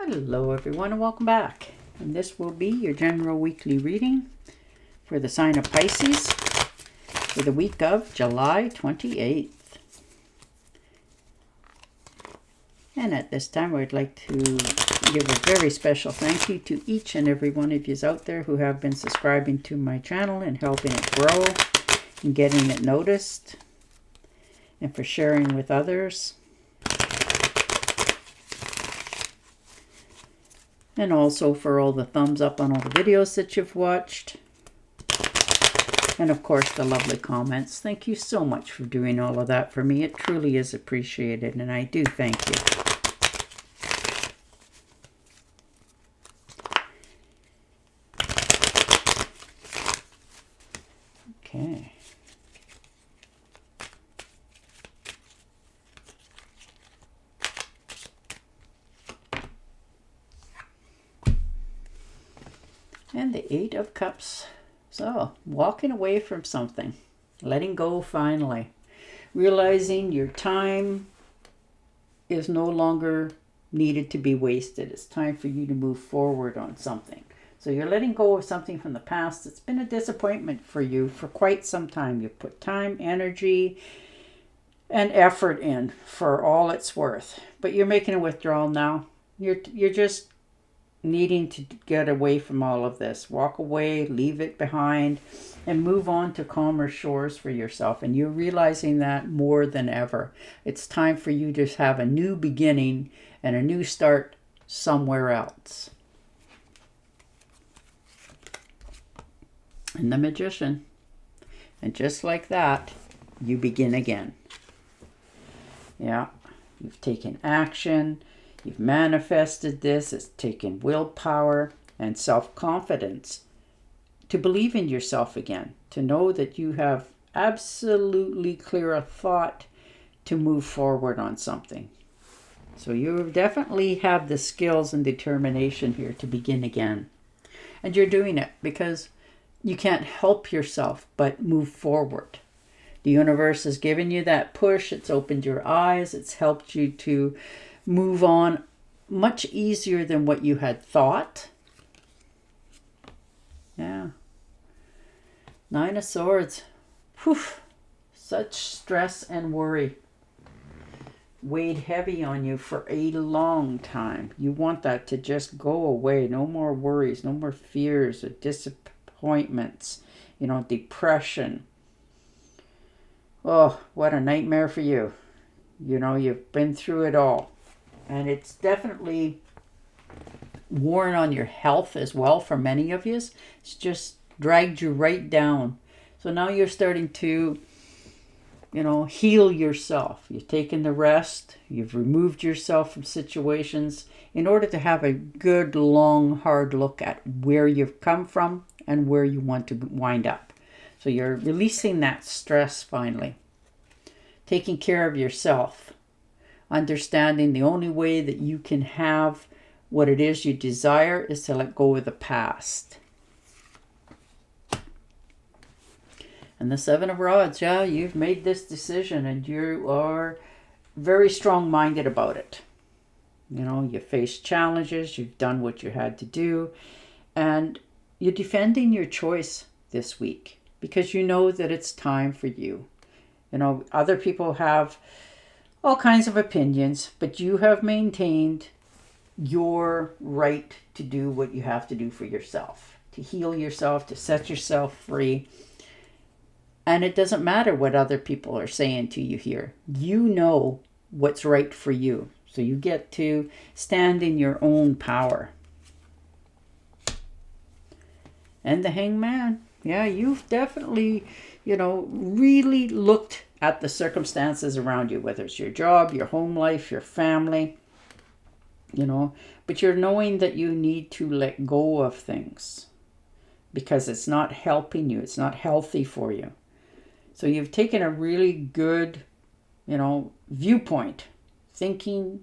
Hello everyone and welcome back. And this will be your general weekly reading for the sign of Pisces for the week of July 28th. And at this time I'd like to give a very special thank you to each and every one of you out there who have been subscribing to my channel and helping it grow and getting it noticed, and for sharing with others. And also for all the thumbs up on all the videos that you've watched. And of course the lovely comments. Thank you so much for doing all of that for me. It truly is appreciated, and I do thank you. Okay. And the Eight of Cups. So, walking away from something. Letting go finally. Realizing your time is no longer needed to be wasted. It's time for you to move forward on something. So you're letting go of something from the past that's been a disappointment for you for quite some time. You've put time, energy, and effort in for all it's worth. But you're making a withdrawal now. You're just needing to get away from all of this. Walk away, leave it behind, and move on to calmer shores for yourself. And you're realizing that more than ever. It's time for you to have a new beginning and a new start somewhere else. And the Magician. And just like that, you begin again. Yeah, you've taken action. You've manifested this. It's taken willpower and self-confidence to believe in yourself again, to know that you have absolutely clear a thought to move forward on something. So you definitely have the skills and determination here to begin again. And you're doing it because you can't help yourself but move forward. The universe has given you that push. It's opened your eyes. It's helped you to move on much easier than what you had thought. Yeah. Nine of Swords. Whew. Such stress and worry weighed heavy on you for a long time. You want that to just go away. No more worries, no more fears or disappointments, depression. Oh, what a nightmare for you. You've been through it all. And it's definitely worn on your health as well for many of you. It's just dragged you right down. So now you're starting to, heal yourself. You've taken the rest. You've removed yourself from situations in order to have a good, long, hard look at where you've come from and where you want to wind up. So you're releasing that stress finally. Taking care of yourself. Understanding the only way that you can have what it is you desire is to let go of the past. And the Seven of Rods, yeah, you've made this decision and you are very strong-minded about it. You faced challenges, you've done what you had to do, and you're defending your choice this week because you know that it's time for you. Other people have all kinds of opinions, but you have maintained your right to do what you have to do for yourself, to heal yourself, to set yourself free. And it doesn't matter what other people are saying to you here. You know what's right for you. So you get to stand in your own power. And the Hangman. Yeah, you've definitely, really looked at the circumstances around you, whether it's your job, your home life, your family, but you're knowing that you need to let go of things because it's not helping you. It's not healthy for you. So you've taken a really good, viewpoint, thinking,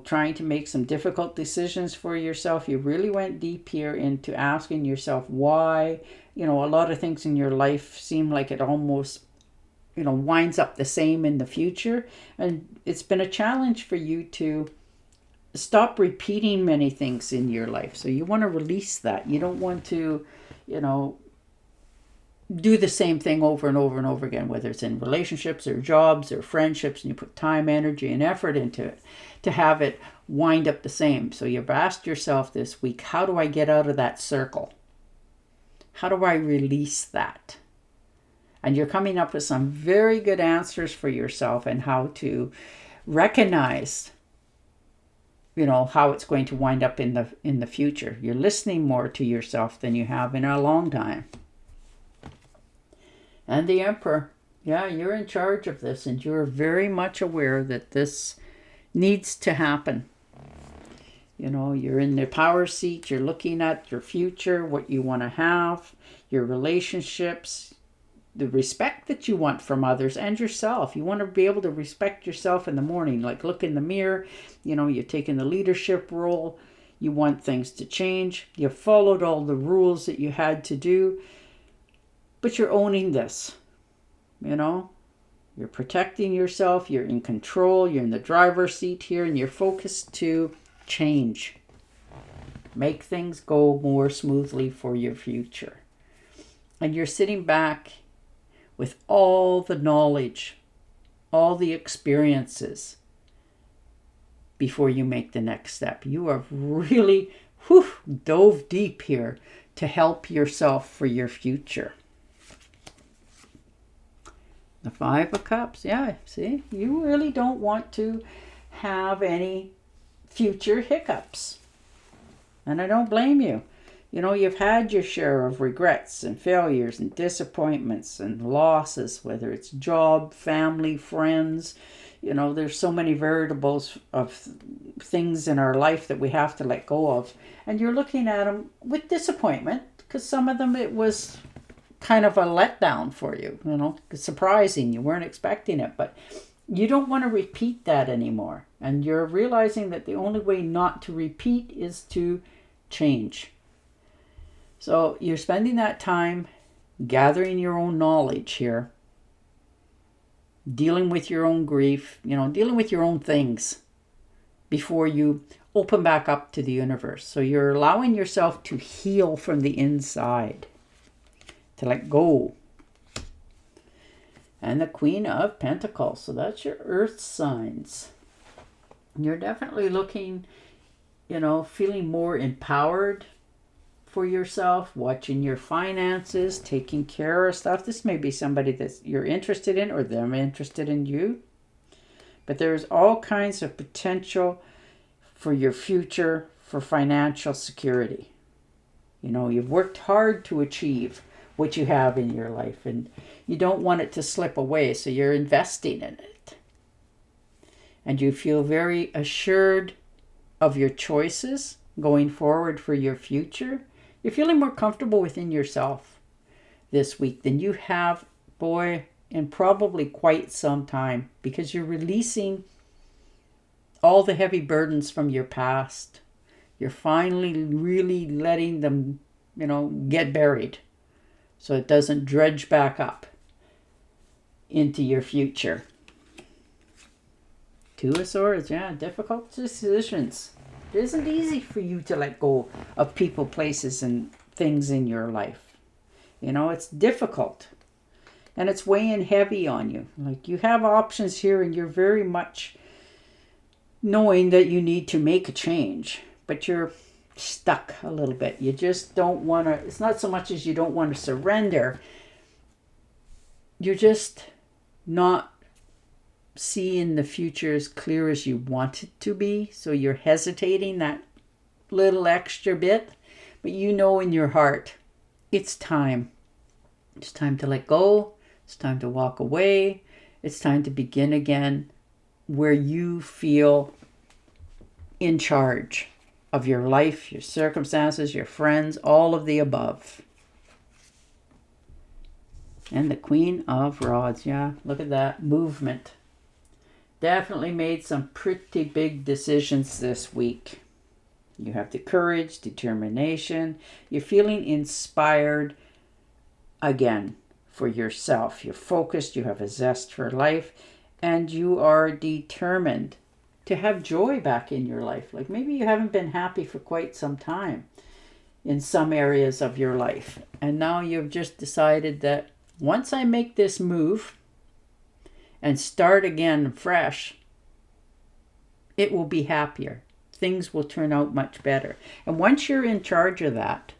trying to make some difficult decisions for yourself. You really went deep here into asking yourself why, a lot of things in your life seem like it almost winds up the same in the future. And it's been a challenge for you to stop repeating many things in your life. So you want to release that. You don't want to, do the same thing over and over and over again, whether it's in relationships or jobs or friendships, and you put time, energy, and effort into it to have it wind up the same. So you've asked yourself this week, how do I get out of that circle? How do I release that? And you're coming up with some very good answers for yourself and how to recognize, how it's going to wind up in the future. You're listening more to yourself than you have in a long time. And the Emperor, you're in charge of this, and you're very much aware that this needs to happen. You're in the power seat, you're looking at your future, what you want to have, your relationships, the respect that you want from others and yourself. You want to be able to respect yourself in the morning, like look in the mirror, you're taking the leadership role, you want things to change, you've followed all the rules that you had to do, but you're owning this, You're protecting yourself, you're in control, you're in the driver's seat here, and you're focused to change. Make things go more smoothly for your future. And you're sitting back with all the knowledge, all the experiences before you make the next step. You have really dove deep here to help yourself for your future. The Five of Cups, see, you really don't want to have any future hiccups. And I don't blame you. You've had your share of regrets and failures and disappointments and losses, whether it's job, family, friends. There's so many variables of things in our life that we have to let go of. And you're looking at them with disappointment, because some of them it was kind of a letdown for you, surprising. You weren't expecting it, but you don't want to repeat that anymore. And you're realizing that the only way not to repeat is to change. So you're spending that time gathering your own knowledge here, dealing with your own grief, dealing with your own things before you open back up to the universe. So you're allowing yourself to heal from the inside, to let go. And the Queen of Pentacles. So that's your earth signs. You're definitely looking, feeling more empowered for yourself, watching your finances, taking care of stuff. This may be somebody that you're interested in or them interested in you. But there's all kinds of potential for your future, for financial security. You've worked hard to achieve what you have in your life, and you don't want it to slip away, so you're investing in it. And you feel very assured of your choices going forward for your future. You're feeling more comfortable within yourself this week than you have, in probably quite some time, because you're releasing all the heavy burdens from your past. You're finally really letting them, get buried, so it doesn't dredge back up into your future. Two of Swords, difficult decisions. It isn't easy for you to let go of people, places, and things in your life. It's difficult. And it's weighing heavy on you. Like, you have options here, and you're very much knowing that you need to make a change. But you're stuck a little bit. You just don't want to, it's not so much as you don't want to surrender. You're just not seeing the future as clear as you want it to be. So you're hesitating that little extra bit. But in your heart, it's time. It's time to let go. It's time to walk away. It's time to begin again where you feel in charge of your life, your circumstances, your friends, all of the above. And the Queen of Rods. Look at that movement. Definitely made some pretty big decisions this week. You have the courage, determination. You're feeling inspired again for yourself. You're focused. You have a zest for life. And you are determined to have joy back in your life. Like maybe you haven't been happy for quite some time in some areas of your life. And now you've just decided that once I make this move and start again fresh, it will be happier. Things will turn out much better. And once you're in charge of that,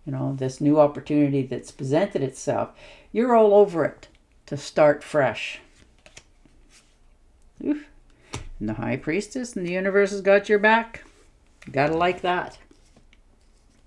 this new opportunity that's presented itself, you're all over it to start fresh. Oof. And the High Priestess and the universe has got your back. You gotta like that.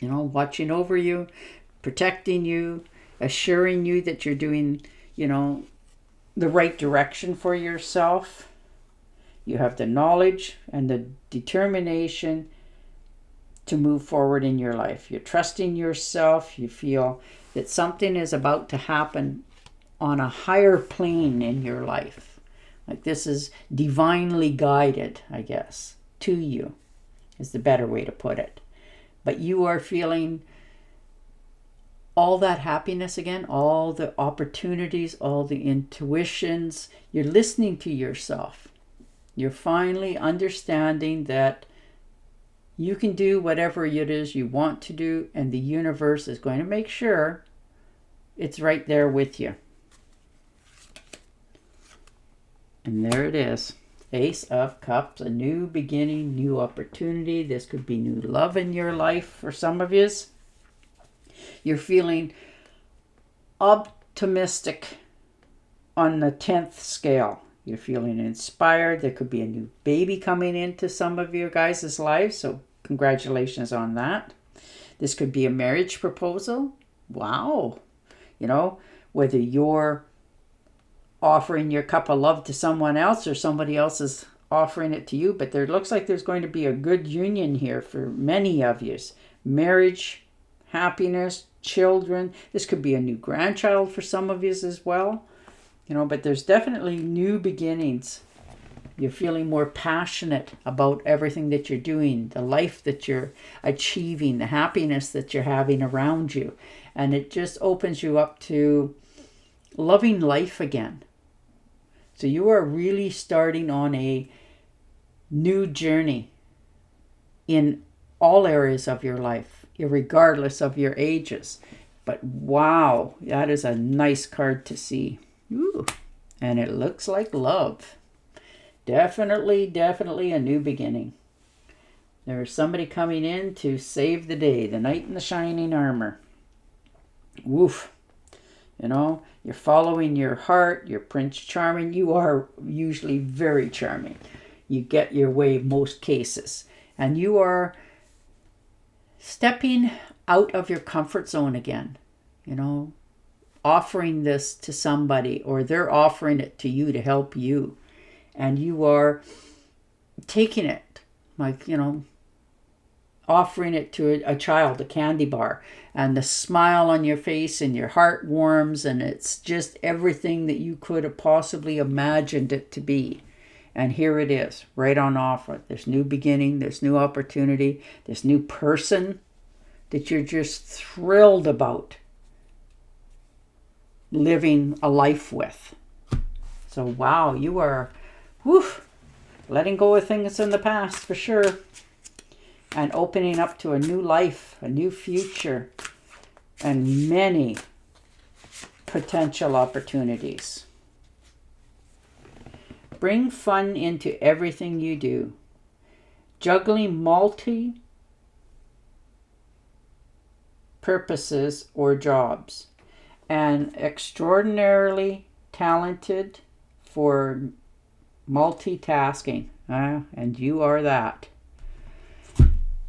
Watching over you, protecting you, assuring you that you're doing, the right direction for yourself. You have the knowledge and the determination to move forward in your life. You're trusting yourself. You feel that something is about to happen on a higher plane in your life. Like this is divinely guided, I guess, to you is the better way to put it. But you are feeling all that happiness again, all the opportunities, all the intuitions. You're listening to yourself. You're finally understanding that you can do whatever it is you want to do, and the universe is going to make sure it's right there with you. And there it is. Ace of Cups, a new beginning, new opportunity. This could be new love in your life for some of you. You're feeling optimistic on the 10th scale. You're feeling inspired. There could be a new baby coming into some of your guys' lives, so congratulations on that. This could be a marriage proposal. Wow. Whether you're offering your cup of love to someone else or somebody else is offering it to you, but there looks like there's going to be a good union here for many of you. Marriage, happiness, children. This could be a new grandchild for some of you as well. But there's definitely new beginnings. You're feeling more passionate about everything that you're doing, the life that you're achieving, the happiness that you're having around you. And it just opens you up to loving life again. So you are really starting on a new journey in all areas of your life, regardless of your ages. But wow, that is a nice card to see. Ooh, and it looks like love. Definitely a new beginning. There's somebody coming in to save the day, the knight in the shining armor. Woof. You're following your heart, you're Prince Charming. You are usually very charming. You get your way most cases. And you are stepping out of your comfort zone again. Offering this to somebody, or they're offering it to you to help you. And you are taking it, offering it to a child, a candy bar, and the smile on your face and your heart warms, and it's just everything that you could have possibly imagined it to be. And here it is, right on offer. This new beginning, this new opportunity, this new person that you're just thrilled about living a life with. So wow, you are letting go of things in the past for sure, and opening up to a new life, a new future, and many potential opportunities. Bring fun into everything you do. Juggling multi-purposes or jobs. And extraordinarily talented for multitasking. And you are that.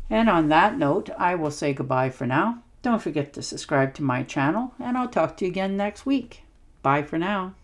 And on that note, I will say goodbye for now. Don't forget to subscribe to my channel, and I'll talk to you again next week. Bye for now.